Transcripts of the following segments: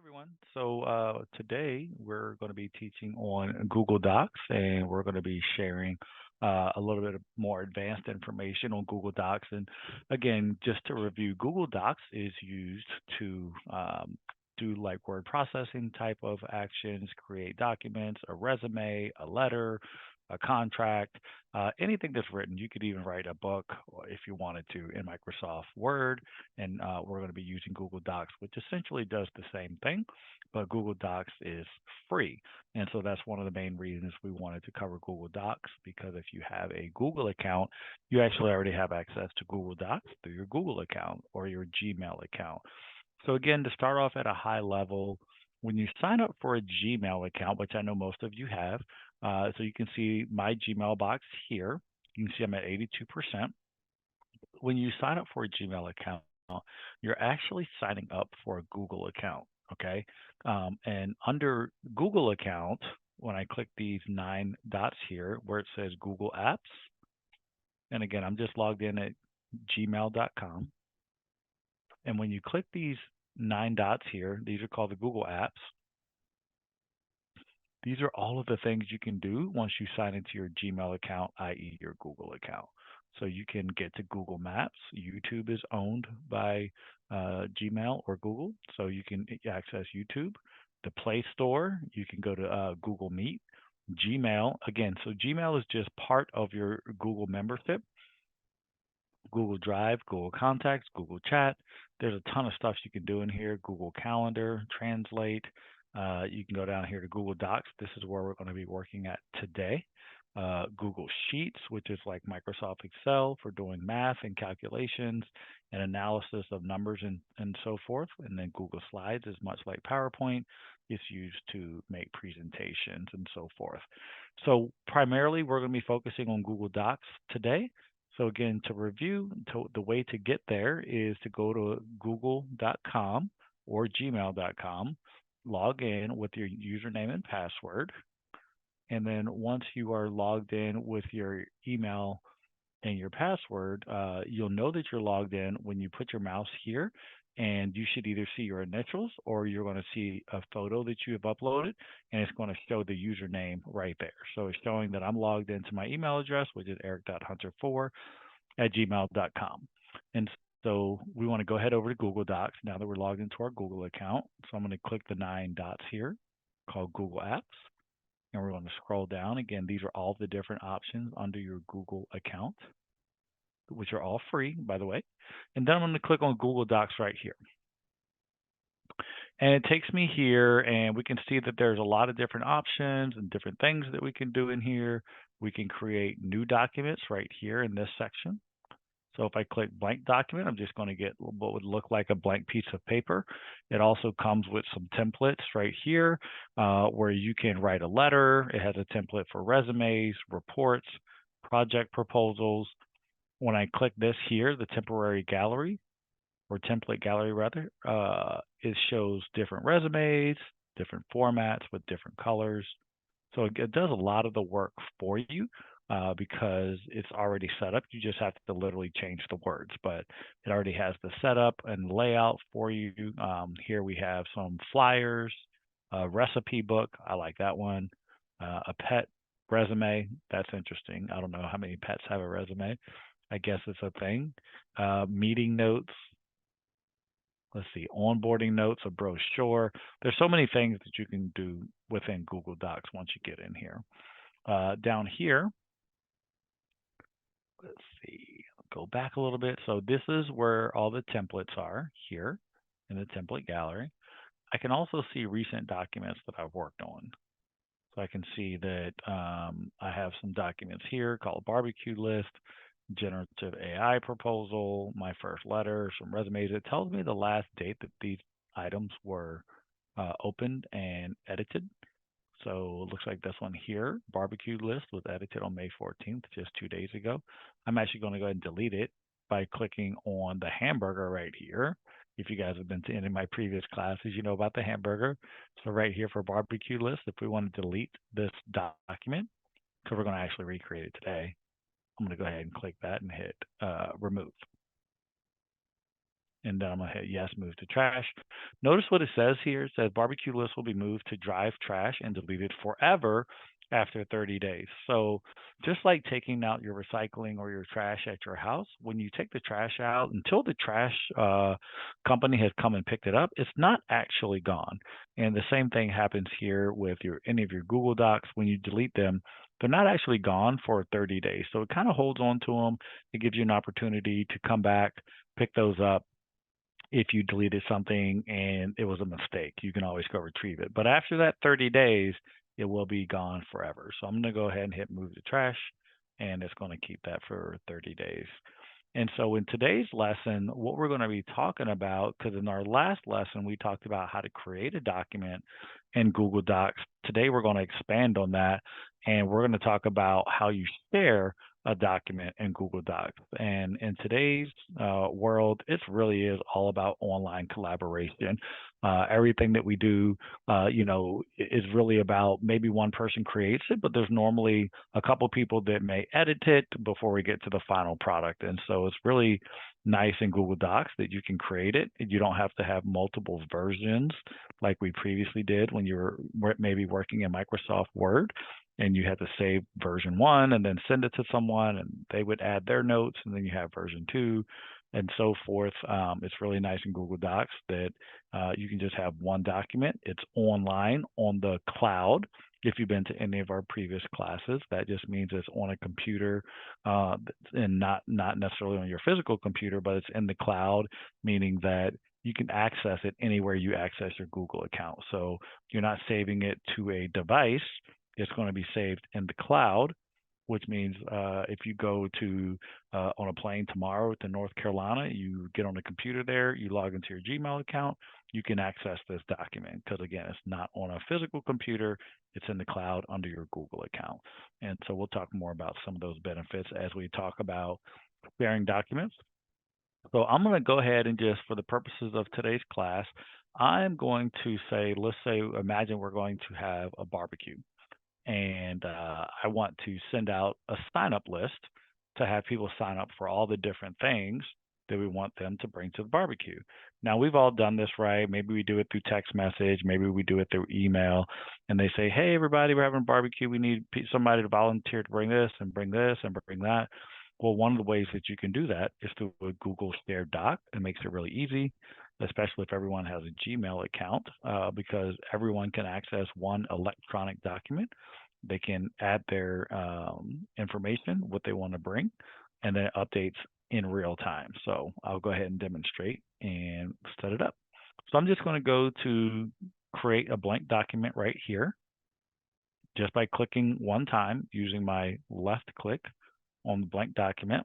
Everyone. Today we're going to be teaching on Google Docs, and we're going to be sharing a little bit of more advanced information on Google Docs. And again, just to review, Google Docs is used to do like word processing type of actions, create documents, a resume, a letter, a contract, anything that's written. You could even write a book if you wanted to in Microsoft Word, and we're going to be using Google Docs, which essentially does the same thing, but Google Docs is free. And so that's one of the main reasons we wanted to cover Google Docs, because if you have a Google account, you actually already have access to Google Docs through your Google account or your Gmail account. So again, to start off at a high level, when you sign up for a Gmail account, which I know most of you have, so you can see my Gmail box here. You can see I'm at 82%. When you sign up for a Gmail account, you're actually signing up for a Google account. Okay. And under Google account, when I click these 9 dots here where it says Google Apps, and again, I'm just logged in at gmail.com. And when you click these 9 dots here, these are called the Google Apps. These are all of the things you can do once you sign into your Gmail account, i.e., your Google account. So you can get to Google Maps. YouTube is owned by Gmail or Google, so you can access YouTube. The Play Store, you can go to Google Meet. Gmail, again, so Gmail is just part of your Google membership. Google Drive, Google Contacts, Google Chat. There's a ton of stuff you can do in here. Google Calendar, Translate. You can go down here to Google Docs. This is where we're going to be working at today. Google Sheets, which is like Microsoft Excel for doing math and calculations and analysis of numbers and so forth. And then Google Slides is much like PowerPoint. It's used to make presentations and so forth. So primarily, we're going to be focusing on Google Docs today. So again, to review, the way to get there is to go to google.com or gmail.com, log in with your username and password. And then once you are logged in with your email and your password, you'll know that you're logged in when you put your mouse here, and you should either see your initials or you're going to see a photo that you have uploaded, and it's going to show the username right there. So it's showing that I'm logged into my email address, which is eric.hunter4@gmail.com. And so we want to go ahead over to Google Docs now that we're logged into our Google account. So I'm going to click the 9 dots here called Google Apps, and we're going to scroll down. Again, these are all the different options under your Google account, which are all free, by the way. And then I'm going to click on Google Docs right here. And it takes me here, and we can see that there's a lot of different options and different things that we can do in here. We can create new documents right here in this section. So if I click blank document, I'm just going to get what would look like a blank piece of paper. It also comes with some templates right here where you can write a letter. It has a template for resumes, reports, project proposals. When I click this here, the temporary gallery, or template gallery rather, it shows different resumes, different formats with different colors. So it does a lot of the work for you because it's already set up. You just have to literally change the words, but it already has the setup and layout for you. Here we have some flyers, a recipe book. I like that one. A pet resume. That's interesting. I don't know how many pets have a resume. I guess it's a thing. Meeting notes. Let's see, onboarding notes, a brochure. There's so many things that you can do within Google Docs once you get in here. Down here, let's see, go back a little bit. So this is where all the templates are here in the template gallery. I can also see recent documents that I've worked on. So I can see that I have some documents here called barbecue list, generative AI proposal, my first letter, some resumes. It tells me the last date that these items were opened and edited. So it looks like this one here, barbecue list, was edited on May 14th, just 2 days ago. I'm actually going to go ahead and delete it by clicking on the hamburger right here. If you guys have been to any of my previous classes, you know about the hamburger. So right here for barbecue list, if we want to delete this document, because we're going to actually recreate it today, I'm going to go ahead and click that and hit remove. and then I'm gonna hit yes, move to trash. Notice what it says here. It says barbecue list will be moved to drive trash and deleted forever after 30 days. So just like taking out your recycling or your trash at your house, when you take the trash out, until the trash company has come and picked it up, it's not actually gone. And the same thing happens here with any of your Google Docs. When you delete them, they're not actually gone for 30 days. So it kind of holds on to them. It gives you an opportunity to come back, pick those up. If you deleted something and it was a mistake, you can always go retrieve it. But after that 30 days, it will be gone forever. So I'm going to go ahead and hit move to trash, and it's going to keep that for 30 days. And so in today's lesson, what we're going to be talking about, because in our last lesson, we talked about how to create a document in Google Docs. Today, we're going to expand on that, and we're going to talk about how you share a document in Google Docs. And in today's world, it really is all about online collaboration. Everything that we do, is really about maybe one person creates it, but there's normally a couple people that may edit it before we get to the final product. And so it's really nice in Google Docs that you can create it. You don't have to have multiple versions like we previously did when you were maybe working in Microsoft Word, and you had to save version 1 and then send it to someone, and they would add their notes, and then you have version 2 and so forth. It's really nice in Google Docs that you can just have one document. It's online on the cloud. If you've been to any of our previous classes, that just means it's on a computer, and not necessarily on your physical computer, but it's in the cloud, meaning that you can access it anywhere you access your Google account. So you're not saving it to a device. It's going to be saved in the cloud, which means if you go to on a plane tomorrow to North Carolina, you get on the computer there, you log into your Gmail account, you can access this document, because again, it's not on a physical computer, it's in the cloud under your Google account. And so we'll talk more about some of those benefits as we talk about sharing documents. So I'm going to go ahead and just, for the purposes of today's class, I'm going to say, let's say, imagine we're going to have a barbecue, and I want to send out a sign up list to have people sign up for all the different things that we want them to bring to the barbecue. Now, we've all done this, right? Maybe we do it through text message, maybe we do it through email, and they say, hey, everybody, we're having a barbecue. We need somebody to volunteer to bring this and bring this and bring that. Well, one of the ways that you can do that is through a Google Shared Doc. It makes it really easy, especially if everyone has a Gmail account, because everyone can access one electronic document. They can add their information, what they want to bring, and then it updates in real time. So I'll go ahead and demonstrate and set it up. So I'm just going to go to create a blank document right here, just by clicking one time using my left click on the blank document.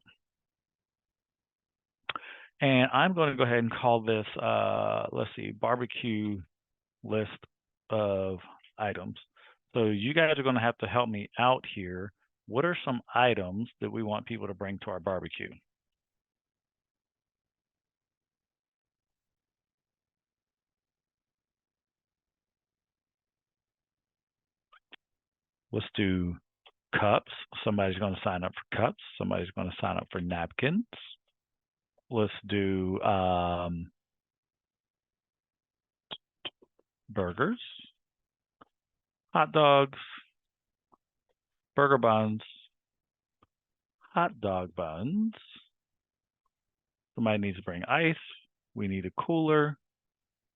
And I'm going to go ahead and call this, let's see, barbecue list of items. So you guys are going to have to help me out here. What are some items that we want people to bring to our barbecue? Let's do cups. Somebody's going to sign up for cups. Somebody's going to sign up for napkins. Let's do burgers, hot dogs, burger buns, hot dog buns. Somebody needs to bring ice. We need a cooler.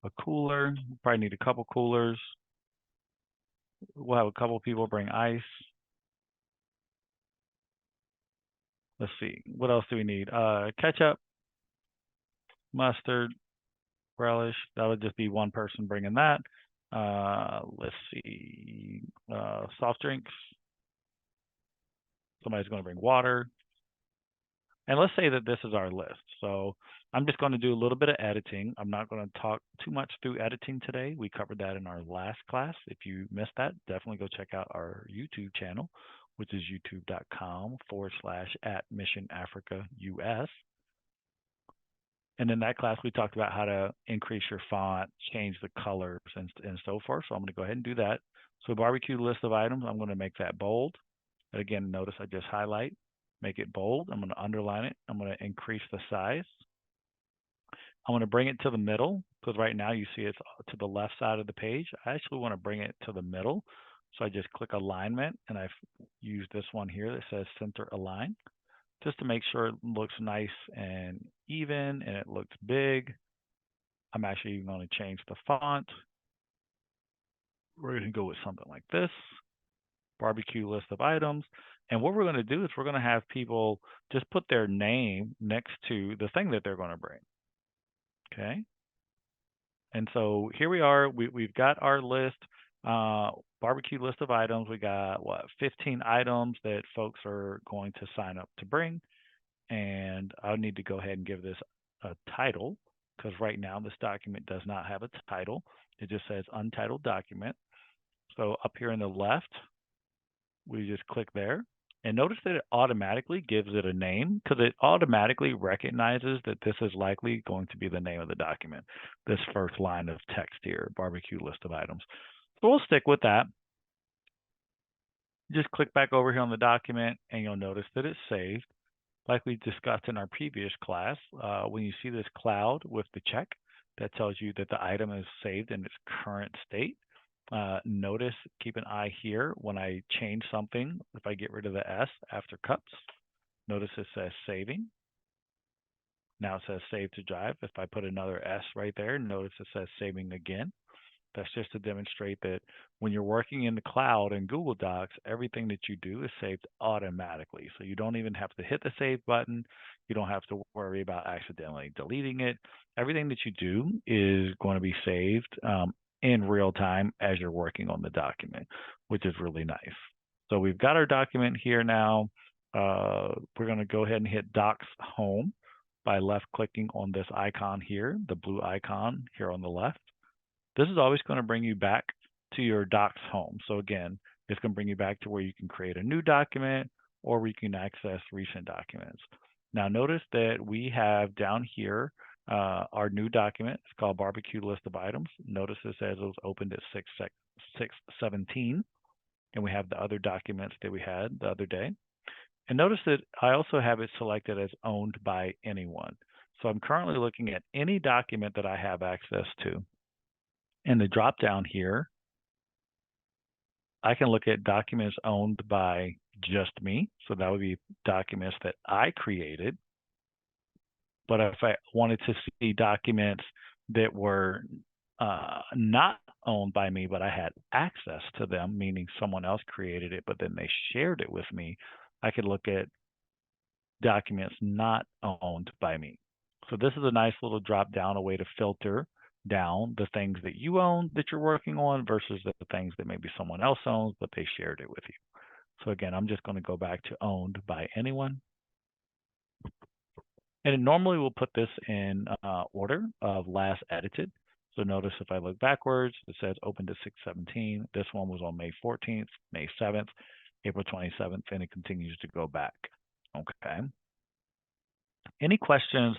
Probably need a couple coolers. We'll have a couple people bring ice. Let's see, what else do we need? Ketchup, mustard, relish. That would just be one person bringing that. Let's see, soft drinks. Somebody's going to bring water. And let's say that this is our list. So I'm just going to do a little bit of editing. I'm not going to talk too much through editing today. We covered that in our last class. If you missed that, definitely go check out our YouTube channel, which is youtube.com/@missionafricaus. And in that class, we talked about how to increase your font, change the colors, and so forth. So I'm going to go ahead and do that. So barbecue list of items, I'm going to make that bold. And again, notice I just highlight, make it bold. I'm going to underline it. I'm going to increase the size. I want to bring it to the middle because right now you see it's to the left side of the page. I actually want to bring it to the middle. So I just click alignment and I've used this one here that says center align just to make sure it looks nice and even and it looks big. I'm actually even going to change the font. We're going to go with something like this, barbecue list of items. And what we're going to do is we're going to have people just put their name next to the thing that they're going to bring. Okay. And so here we are. We've got our list, barbecue list of items. We got 15 items that folks are going to sign up to bring. And I need to go ahead and give this a title because right now this document does not have a title. It just says untitled document. So up here in the left, we just click there. And notice that it automatically gives it a name because it automatically recognizes that this is likely going to be the name of the document. This first line of text here, barbecue list of items. So we'll stick with that. Just click back over here on the document and you'll notice that it's saved. Like we discussed in our previous class, when you see this cloud with the check, that tells you that the item is saved in its current state. Notice, keep an eye here when I change something. If I get rid of the S after cups, notice it says saving. Now it says save to drive. If I put another S right there, notice it says saving again. That's just to demonstrate that when you're working in the cloud in Google Docs, everything that you do is saved automatically. So you don't even have to hit the save button. You don't have to worry about accidentally deleting it. Everything that you do is going to be saved in real time as you're working on the document, which is really nice. So we've got our document here now. We're going to go ahead and hit Docs Home by left clicking on this icon here, the blue icon here on the left. This is always going to bring you back to your Docs home. So again, it's going to bring you back to where you can create a new document or where you can access recent documents. Now notice that we have down here our new document. It's called Barbecue List of Items. Notice it says it was opened at 6/17, and we have the other documents that we had the other day. And notice that I also have it selected as owned by anyone. So I'm currently looking at any document that I have access to. In the drop down here, I can look at documents owned by just me. So that would be documents that I created. But if I wanted to see documents that were not owned by me, but I had access to them, meaning someone else created it, but then they shared it with me, I could look at documents not owned by me. So this is a nice little drop down, a way to filter down the things that you own that you're working on versus the things that maybe someone else owns, but they shared it with you. So again, I'm just going to go back to owned by anyone. And it normally will put this in order of last edited. So notice if I look backwards, it says opened at 6/17. This one was on May 14th, May 7th, April 27th, and it continues to go back. Okay. Any questions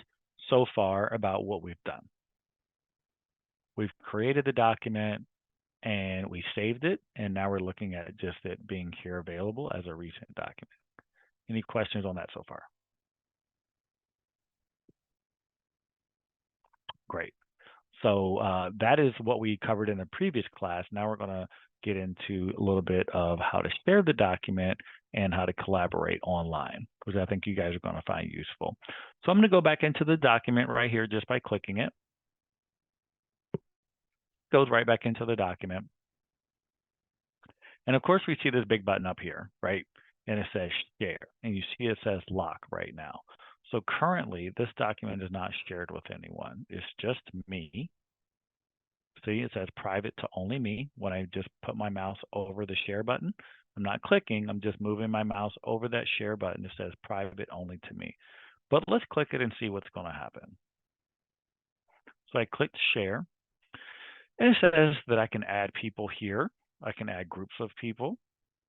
so far about what we've done? We've created the document and we saved it, and now we're looking at just it being here available as a recent document. Any questions on that so far? Great. So that is what we covered in the previous class. Now we're going to get into a little bit of how to share the document and how to collaborate online, which I think you guys are going to find useful. So I'm going to go back into the document right here just by clicking it. Goes right back into the document. And of course, we see this big button up here, right? And it says share. And you see it says lock right now. So currently, this document is not shared with anyone. It's just me. See, it says private to only me. When I just put my mouse over the share button, I'm not clicking, I'm just moving my mouse over that share button. It says private only to me. But let's click it and see what's going to happen. So I clicked share. And it says that I can add people here. I can add groups of people.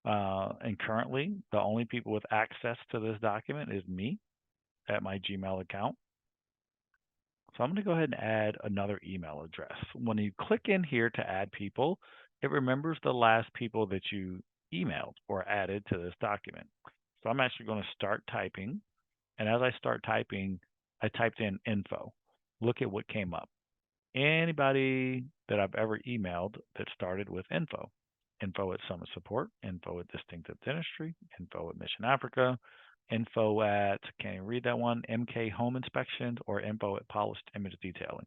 And currently, the only people with access to this document is me at my Gmail account. So I'm going to go ahead and add another email address. When you click in here to add people, it remembers the last people that you emailed or added to this document. So I'm actually going to start typing. And as I start typing, I typed in info. look at what came up. Anybody that I've ever emailed that started with info at Summit Support, info at Distinctive Dentistry, info at Mission Africa, info at, can't even read that one, MK Home Inspections, or info at Polished Image Detailing.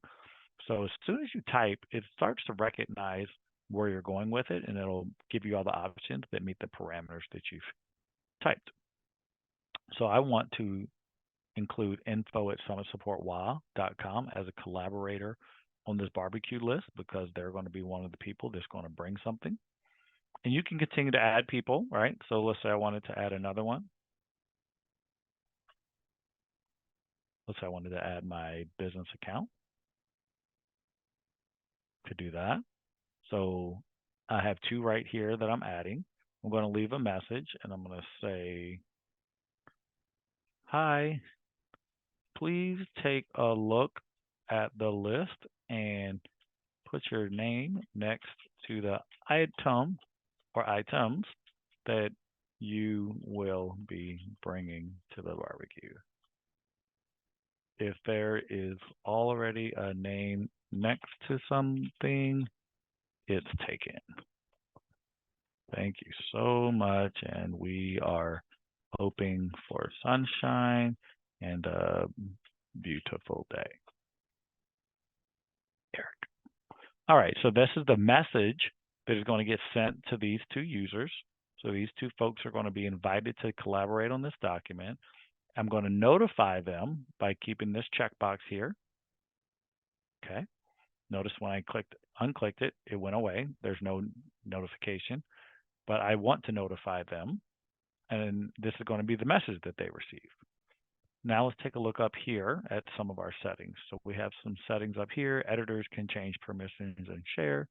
So as soon as you type, it starts to recognize where you're going with it, and it'll give you all the options that meet the parameters that you've typed. So I want to include info at summitsupportwa.com as a collaborator on this barbecue list because they're going to be one of the people that's going to bring something. And you can continue to add people, right? So let's say I wanted to add another one. Let's say I wanted to add my business account. Could do that. So I have two right here that I'm adding. I'm going to leave a message and I'm going to say, hi, please take a look at the list and put your name next to the item or items that you will be bringing to the barbecue. If there is already a name next to something, it's taken. Thank you so much. And we are hoping for sunshine and a beautiful day. Eric. All right, so this is the message that is going to get sent to these two users. So these two folks are going to be invited to collaborate on this document. I'm going to notify them by keeping this checkbox here. Okay. Notice when I unclicked it, it went away. There's no notification, but I want to notify them. And this is going to be the message that they receive. Now let's take a look up here at some of our settings. So we have some settings up here. Editors can change permissions and share.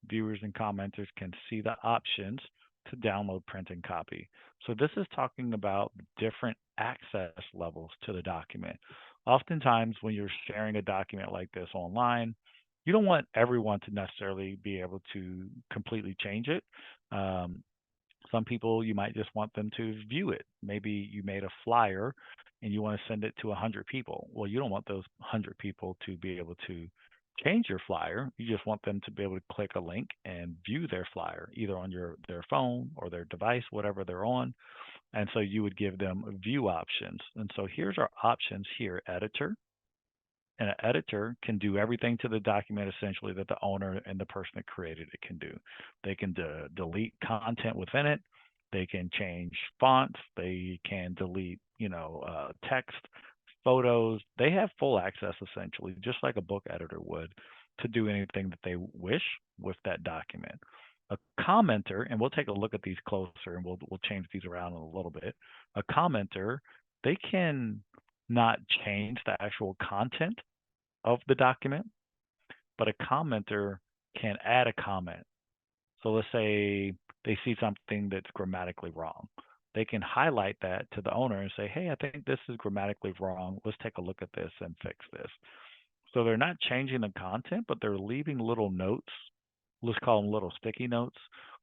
Viewers and commenters can see the options to download, print, and copy. So this is talking about different access levels to the document. Oftentimes when you're sharing a document like this online, you don't want everyone to necessarily be able to completely change it. Some people, you might just want them to view it. Maybe you made a flyer and you want to send it to 100 people. Well, you don't want those 100 people to be able to change your flyer. You just want them to be able to click a link and view their flyer, either on their phone or their device, whatever they're on. And so you would give them view options. And so here's our options here, editor. And an editor can do everything to the document essentially that the owner and the person that created it can do. They can delete content within it. They can change fonts. They can delete, text, photos. They have full access essentially, just like a book editor would, to do anything that they wish with that document. A commenter, and we'll take a look at these closer, and we'll change these around in a little bit. A commenter, they can not change the actual content of the document, but a commenter can add a comment. So let's say they see something that's grammatically wrong. They can highlight that to the owner and say, hey, I think this is grammatically wrong. Let's take a look at this and fix this. So they're not changing the content, but they're leaving little notes. Let's call them little sticky notes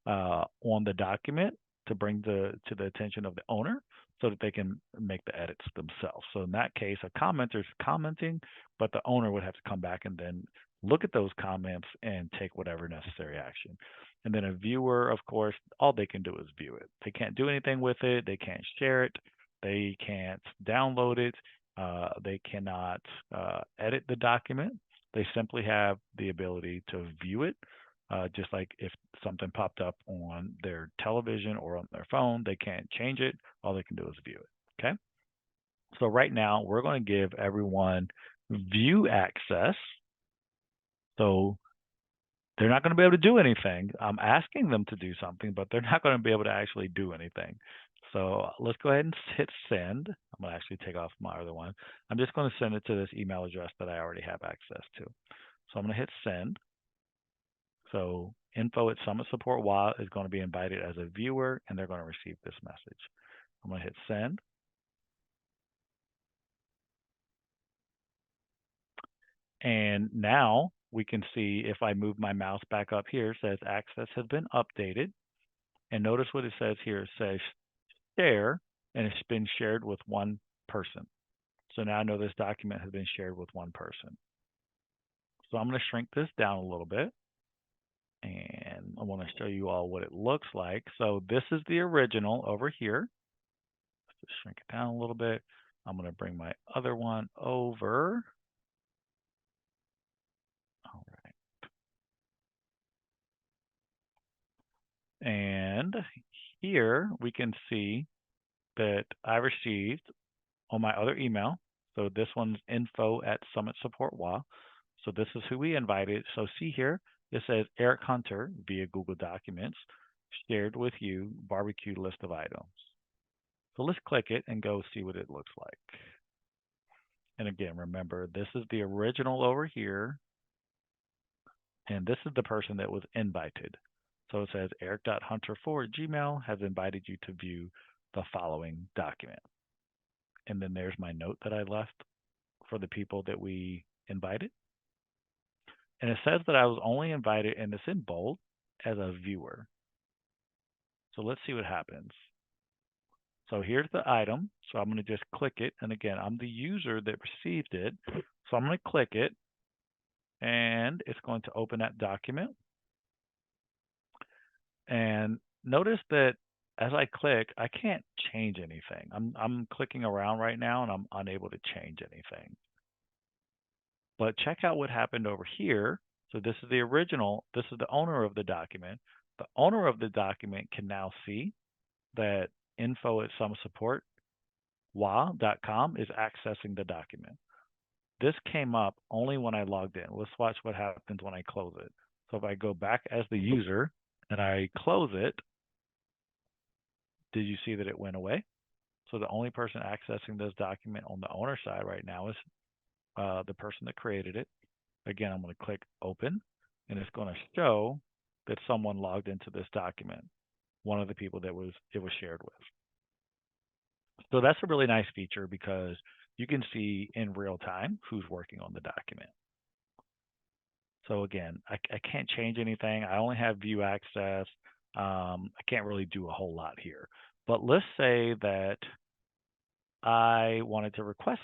on the document to bring to the attention of the owner so that they can make the edits themselves. So in that case, a commenter is commenting, but the owner would have to come back and then look at those comments and take whatever necessary action. And then a viewer, of course, all they can do is view it. They can't do anything with it. They can't share it. They can't download it. They cannot edit the document. They simply have the ability to view it. Just like if something popped up on their television or on their phone, they can't change it. All they can do is view it. Okay. So right now we're going to give everyone view access. So they're not going to be able to do anything. I'm asking them to do something, but they're not going to be able to actually do anything. So let's go ahead and hit send. I'm going to actually take off my other one. I'm just going to send it to this email address that I already have access to. So I'm going to hit send. So info at Summit Support WA is going to be invited as a viewer, and they're going to receive this message. I'm going to hit send. And now we can see if I move my mouse back up here, it says access has been updated. And notice what it says here. It says share, and it's been shared with one person. So now I know this document has been shared with one person. So I'm going to shrink this down a little bit. And I want to show you all what it looks like. So this is the original over here. Let's just shrink it down a little bit. I'm going to bring my other one over. All right. And here we can see that I received on my other email. So this one's info@Summit Support WA. So this is who we invited. So see here, it says Eric Hunter via Google Documents, shared with you barbecue list of items. So let's click it and go see what it looks like. And again, remember, this is the original over here, and this is the person that was invited. So it says eric.hunter4@gmail has invited you to view the following document. And then there's my note that I left for the people that we invited. And it says that I was only invited, and it's in bold, as a viewer. So let's see what happens. So here's the item. So I'm going to just click it. And again, I'm the user that received it. So I'm going to click it, and it's going to open that document. And notice that as I click, I can't change anything. I'm clicking around right now, and I'm unable to change anything. But check out what happened over here. So this is the original. This is the owner of the document. The owner of the document can now see that info@summitsupport.wa.com is accessing the document. This came up only when I logged in. Let's watch what happens when I close it. So if I go back as the user and I close it, did you see that it went away? So the only person accessing this document on the owner side right now is the person that created it. Again, I'm going to click open, and it's going to show that someone logged into this document, one of the people that it was shared with. So that's a really nice feature because you can see in real time who's working on the document. So again, I can't change anything. I only have view access. I can't really do a whole lot here. But let's say that I wanted to request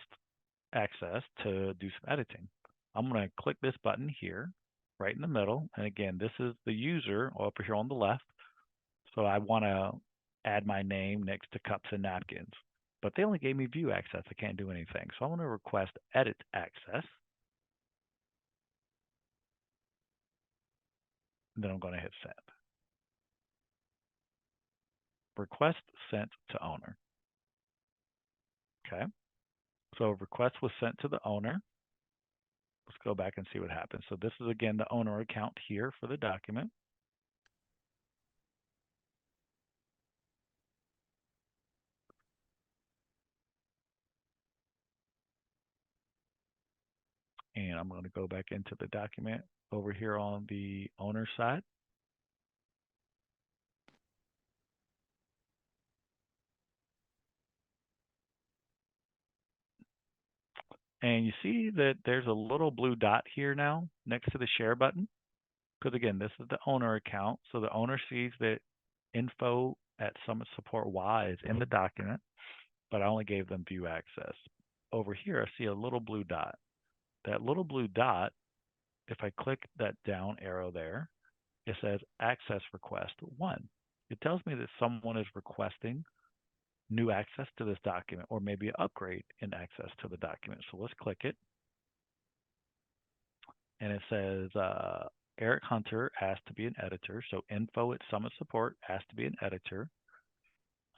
access to do some editing. I'm going to click this button here, right in the middle. And again, this is the user up here on the left. So I want to add my name next to cups and napkins. But they only gave me view access. I can't do anything. So I'm going to request edit access. And then I'm going to hit send. Request sent to owner. Okay. So request was sent to the owner. Let's go back and see what happens. So this is again the owner account here for the document. And I'm going to go back into the document over here on the owner side. And you see that there's a little blue dot here now next to the share button. Because again, this is the owner account. So the owner sees that info@SummitSupportWA is in the document, but I only gave them view access. Over here, I see a little blue dot. That little blue dot, if I click that down arrow there, it says access request 1. It tells me that someone is requesting new access to this document or maybe an upgrade in access to the document. So let's click it. And it says Eric Hunter asked to be an editor. So info@Summit Support asked to be an editor.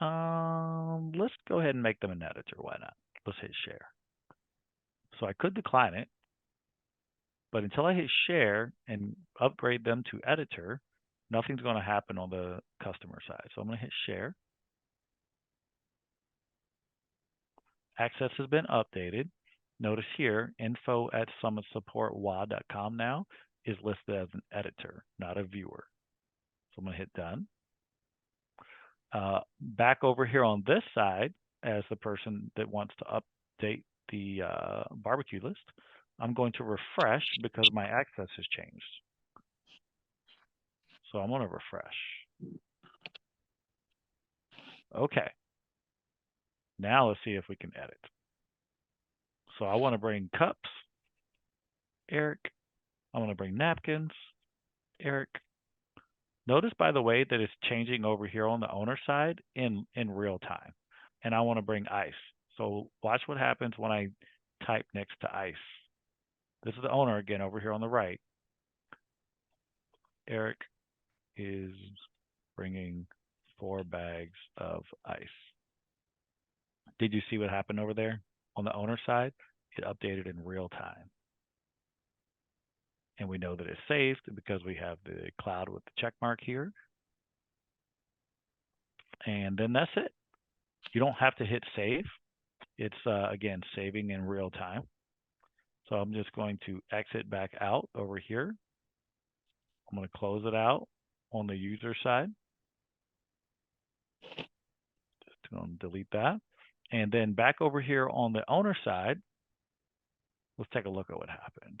Let's go ahead and make them an editor. Why not? Let's hit share. So I could decline it, but until I hit share and upgrade them to editor, nothing's going to happen on the customer side. So I'm going to hit share. Access has been updated. Notice here, info@SummitSupportWA.com now is listed as an editor, not a viewer. So I'm going to hit done. Back over here on this side, as the person that wants to update the barbecue list, I'm going to refresh because my access has changed. So I'm going to refresh. Okay. Now let's see if we can edit. So I want to bring cups, Eric, I want to bring napkins, Eric. Notice, by the way, that it's changing over here on the owner side in real time. And I want to bring ice. So watch what happens when I type next to ice. This is the owner again over here on the right. Eric is bringing 4 bags of ice. Did you see what happened over there on the owner side? It updated in real time. And we know that it's saved because we have the cloud with the check mark here. And then that's it. You don't have to hit save. It's, again, saving in real time. So I'm just going to exit back out over here. I'm going to close it out on the user side. Just going to delete that. And then back over here on the owner side, let's take a look at what happened.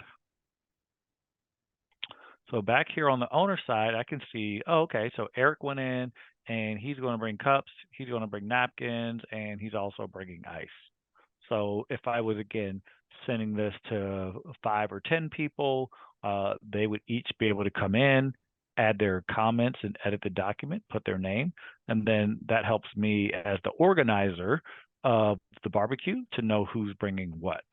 So back here on the owner side, I can see, oh, okay, so Eric went in and he's going to bring cups, he's going to bring napkins, and he's also bringing ice. So if I was, again, sending this to 5 or 10 people, they would each be able to come in, add their comments and edit the document, put their name, and then that helps me as the organizer of the barbecue to know who's bringing what,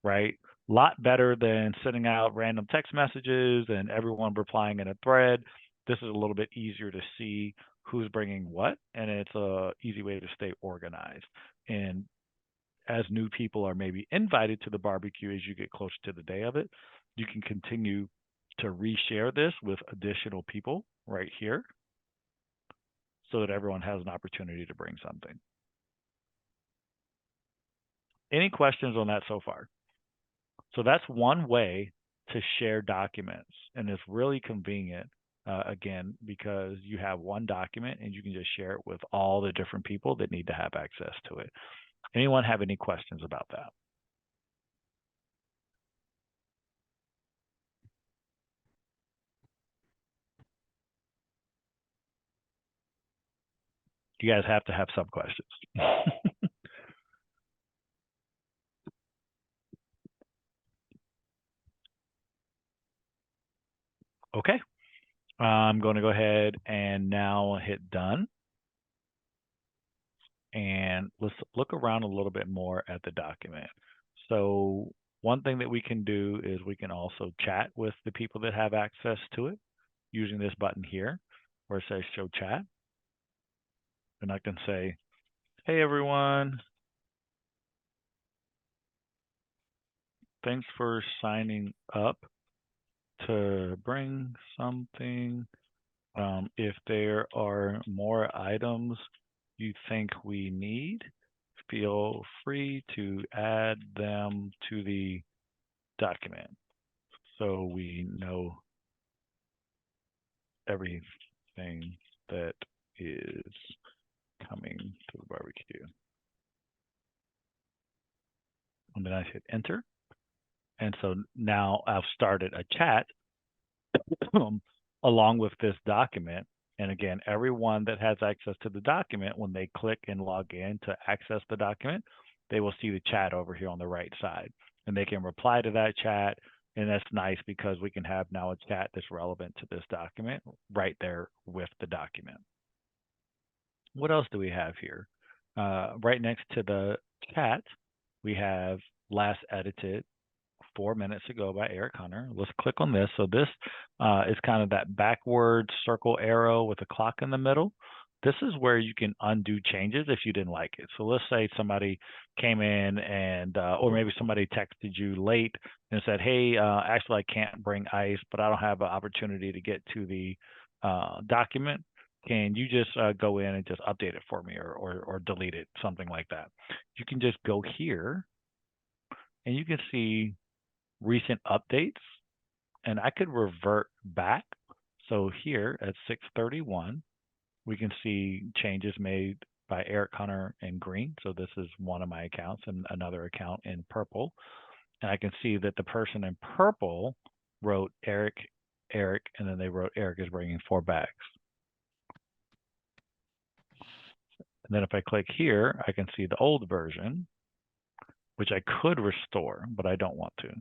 right? Lot better than sending out random text messages and everyone replying in a thread. This is a little bit easier to see who's bringing what, and it's a easy way to stay organized. And as new people are maybe invited to the barbecue as you get closer to the day of it, you can continue to reshare this with additional people right here so that everyone has an opportunity to bring something. Any questions on that so far? So that's one way to share documents, and it's really convenient, again, because you have one document and you can just share it with all the different people that need to have access to it. Anyone have any questions about that? You guys have to have some questions. Okay. I'm going to go ahead and now hit done. And let's look around a little bit more at the document. So one thing that we can do is we can also chat with the people that have access to it using this button here where it says show chat. And I can say, hey, everyone. Thanks for signing up to bring something. If there are more items you think we need, feel free to add them to the document so we know everything that is coming to the barbecue. And then I hit enter. And so now I've started a chat along with this document. And again, everyone that has access to the document, when they click and log in to access the document, they will see the chat over here on the right side. And they can reply to that chat. And that's nice because we can have now a chat that's relevant to this document right there with the document. What else do we have here? Right next to the chat, we have last edited 4 minutes ago by Eric Hunter. Let's click on this. So this is kind of that backward circle arrow with a clock in the middle. This is where you can undo changes if you didn't like it. So let's say somebody came in and, or maybe somebody texted you late and said, hey, actually I can't bring ice, but I don't have an opportunity to get to the document. Can you just go in and just update it for me or delete it, something like that. You can just go here and you can see recent updates, and I could revert back. So here at 6:31, we can see changes made by Eric Hunter in green. So this is one of my accounts and another account in purple. And I can see that the person in purple wrote Eric, and then they wrote Eric is bringing 4 bags. And then if I click here, I can see the old version, which I could restore, but I don't want to.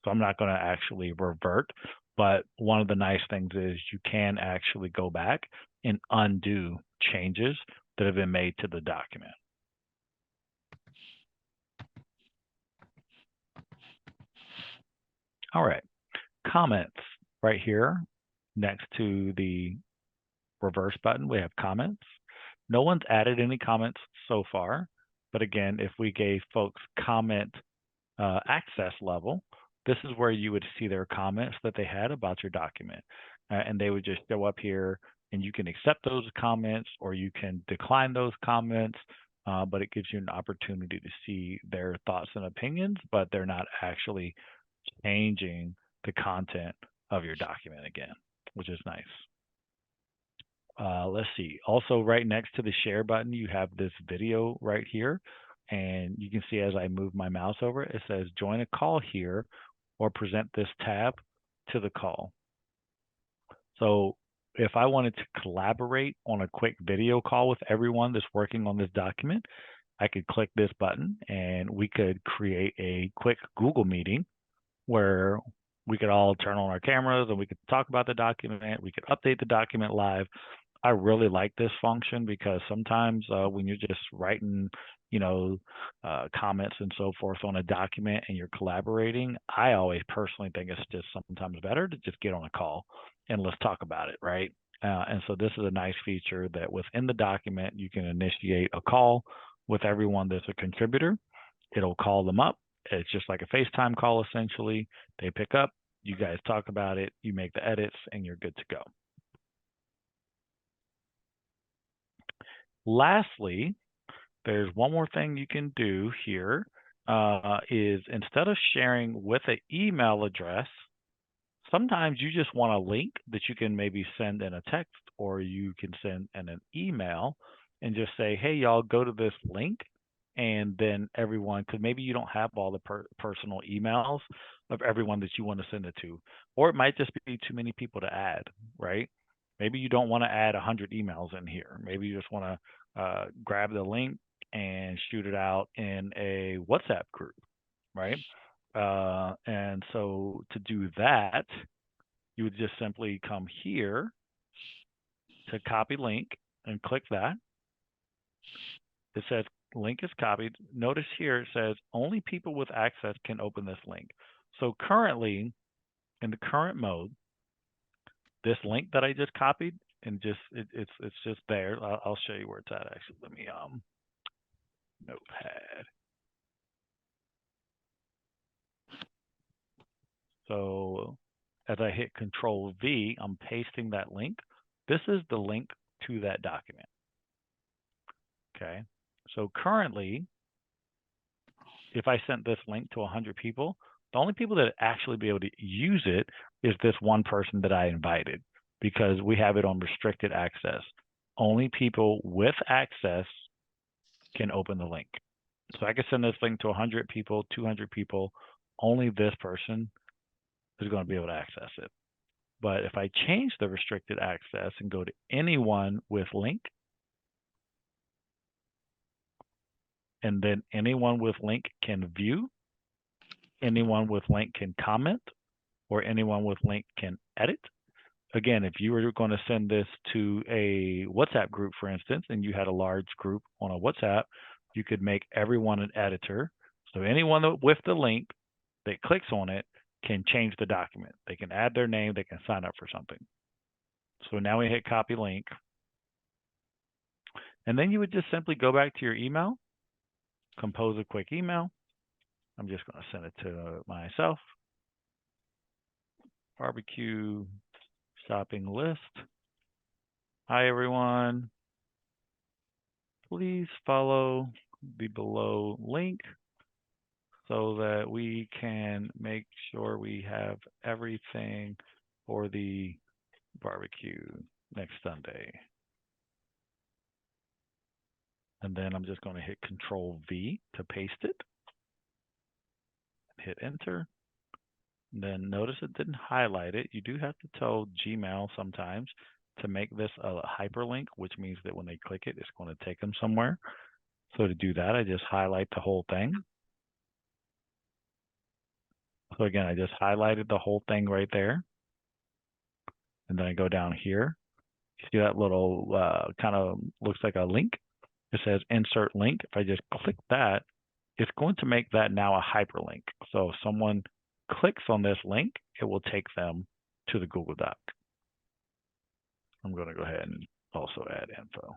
So I'm not going to actually revert. But one of the nice things is you can actually go back and undo changes that have been made to the document. All right, comments right here next to the reverse button, we have comments. No one's added any comments so far, but again, if we gave folks comment access level, this is where you would see their comments that they had about your document. And they would just show up here, and you can accept those comments or you can decline those comments, but it gives you an opportunity to see their thoughts and opinions, but they're not actually changing the content of your document again, which is nice. Let's see. Also, right next to the share button, you have this video right here. And you can see as I move my mouse over it, it says join a call here or present this tab to the call. So if I wanted to collaborate on a quick video call with everyone that's working on this document, I could click this button and we could create a quick Google meeting where we could all turn on our cameras and we could talk about the document. We could update the document live. I really like this function because sometimes when you're just writing, comments and so forth on a document and you're collaborating, I always personally think it's just sometimes better to just get on a call and let's talk about it, right? And so this is a nice feature that within the document, you can initiate a call with everyone that's a contributor. It'll call them up. It's just like a FaceTime call, essentially. They pick up, you guys talk about it, you make the edits, and you're good to go. Lastly, there's one more thing you can do here, is instead of sharing with an email address, sometimes you just want a link that you can maybe send in a text or you can send in an email and just say, hey, y'all, go to this link. And then everyone, because maybe you don't have all the personal emails of everyone that you want to send it to, or it might just be too many people to add, right? Maybe you don't want to add 100 emails in here. Maybe you just want to grab the link and shoot it out in a WhatsApp group, right? And so to do that, you would just simply come here to copy link and click that. It says link is copied. Notice here it says only people with access can open this link. So currently, in the current mode, this link that I just copied and it's just there. I'll show you where it's at actually. Let me Notepad. So as I hit Control V, I'm pasting that link. This is the link to that document. Okay. So currently, if I sent this link to 100 people, the only people that actually be able to use it is this one person that I invited because we have it on restricted access. Only people with access can open the link. So I can send this link to 100 people, 200 people. Only this person is going to be able to access it. But if I change the restricted access and go to anyone with link, and then anyone with link can view, anyone with link can comment, or anyone with link can edit. Again, if you were going to send this to a WhatsApp group, for instance, and you had a large group on a WhatsApp, you could make everyone an editor. So anyone with the link that clicks on it can change the document. They can add their name, they can sign up for something. So now we hit copy link. And then you would just simply go back to your email, compose a quick email. I'm just going to send it to myself. Barbecue shopping list. Hi, everyone. Please follow the below link so that we can make sure we have everything for the barbecue next Sunday. And then I'm just going to hit Control V to paste it. Hit enter. And then notice it didn't highlight it. You do have to tell Gmail sometimes to make this a hyperlink, which means that when they click it, it's going to take them somewhere. So to do that, I just highlight the whole thing. So again, I just highlighted the whole thing right there. And then I go down here. You see that little kind of looks like a link? It says insert link. If I just click that, it's going to make that now a hyperlink. So if someone clicks on this link, it will take them to the Google Doc. I'm going to go ahead and also add info.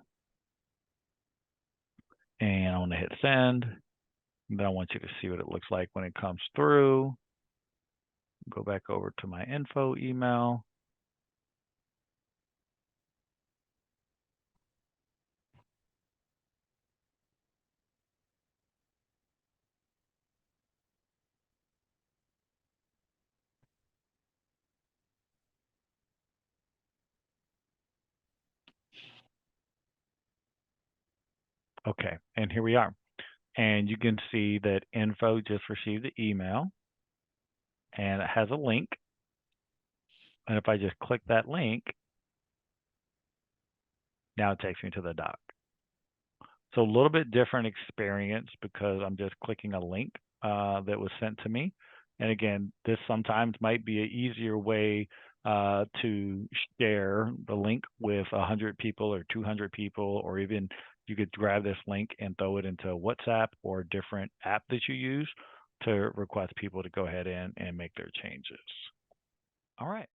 And I want to hit send. Then I want you to see what it looks like when it comes through. Go back over to my info email. Okay, and here we are. And you can see that info just received the email and it has a link. And if I just click that link, now it takes me to the doc. So a little bit different experience because I'm just clicking a link that was sent to me. And again, this sometimes might be an easier way to share the link with 100 people or 200 people, or even you could grab this link and throw it into WhatsApp or a different app that you use to request people to go ahead and make their changes. All right.